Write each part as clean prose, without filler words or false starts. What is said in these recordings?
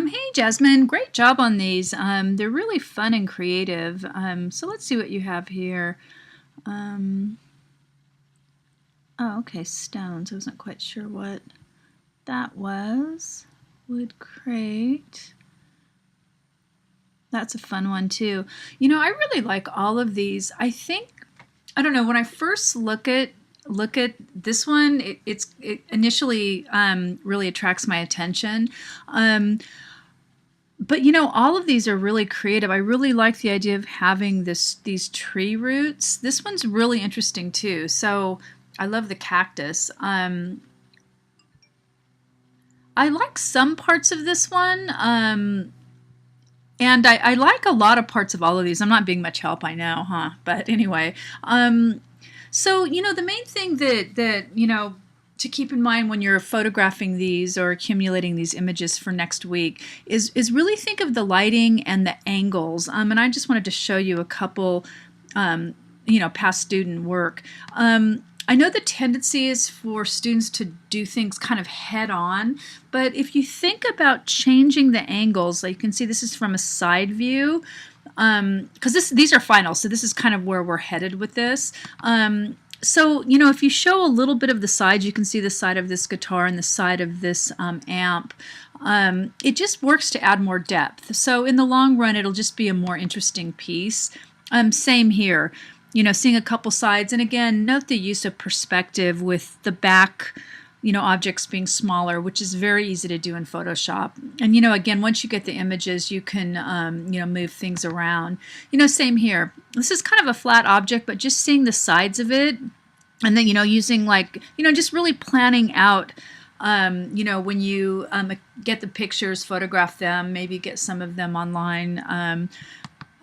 Hey Jasmine, great job on these. They're really fun and creative. So let's see what you have here. Um, oh, okay, stones. I wasn't quite sure what that was. Wood crate. That's a fun one too. I really like all of these. I don't know, when I first look at this one, it initially really attracts my attention. But all of these are really creative. I really like the idea of having these tree roots. This one's really interesting too. So I love the cactus. I like some parts of this one. And I like a lot of parts of all of these. I'm not being much help, I know, huh? But anyway, so the main thing that to keep in mind when you're photographing these or accumulating these images for next week is really think of the lighting and the angles. And I just wanted to show you a couple, past student work. I know the tendency is for students to do things kind of head on, but if you think about changing the angles, like you can see this is from a side view, because these are final, so this is kind of where we're headed with this. So, if you show a little bit of the sides, you can see the side of this guitar and the side of this amp. It just works to add more depth. So in the long run, it'll just be a more interesting piece. Same here. Seeing a couple sides, and again, note the use of perspective with the back, objects being smaller, which is very easy to do in Photoshop. And again, once you get the images, you can move things around. Same here. This is kind of a flat object, but just seeing the sides of it, and then using just really planning out. When you get the pictures, photograph them, maybe get some of them online.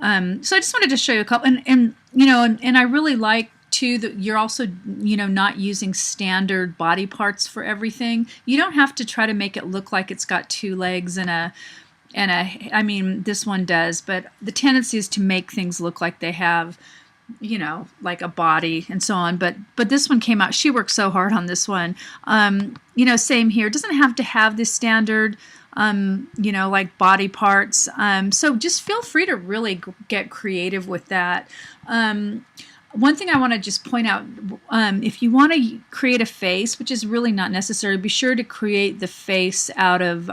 So I just wanted to show you a couple, and I really like too that you're also not using standard body parts for everything. You don't have to try to make it look like it's got two legs and I mean this one does, but the tendency is to make things look like they have like a body and so on. But this one came out. She worked so hard on this one. Same here. It doesn't have to have this standard like body parts. So just feel free to really get creative with that. One thing I want to just point out, if you want to create a face, which is really not necessary, be sure to create the face out of,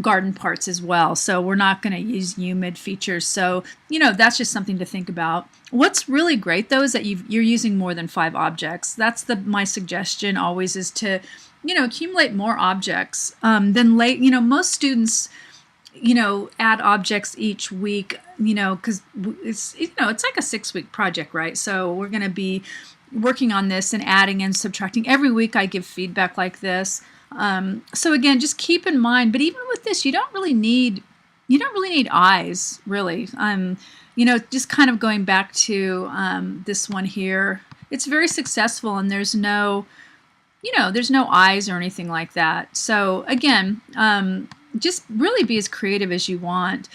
garden parts as well. So we're not going to use humid features. So, that's just something to think about. What's really great though is that you're using more than 5 objects. That's my suggestion always is to accumulate more objects than most students add objects each week, because it's like a 6-week project, right? So we're going to be working on this and adding and subtracting every week. I give feedback like this. So again, just keep in mind, but even with this, you don't really need eyes, really. Just kind of going back to this one here, it's very successful, and there's no eyes or anything like that. So again, just really be as creative as you want.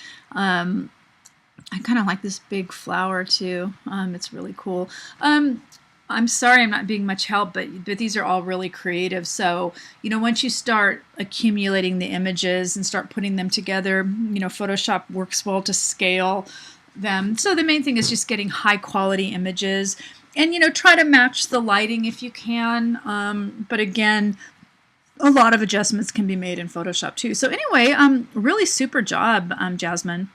I kind of like this big flower too. It's really cool. I'm sorry I'm not being much help, but these are all really creative. So, once you start accumulating the images and start putting them together, Photoshop works well to scale them. So the main thing is just getting high quality images and, try to match the lighting if you can. But again, a lot of adjustments can be made in Photoshop too. So anyway, really super job, Jasmine.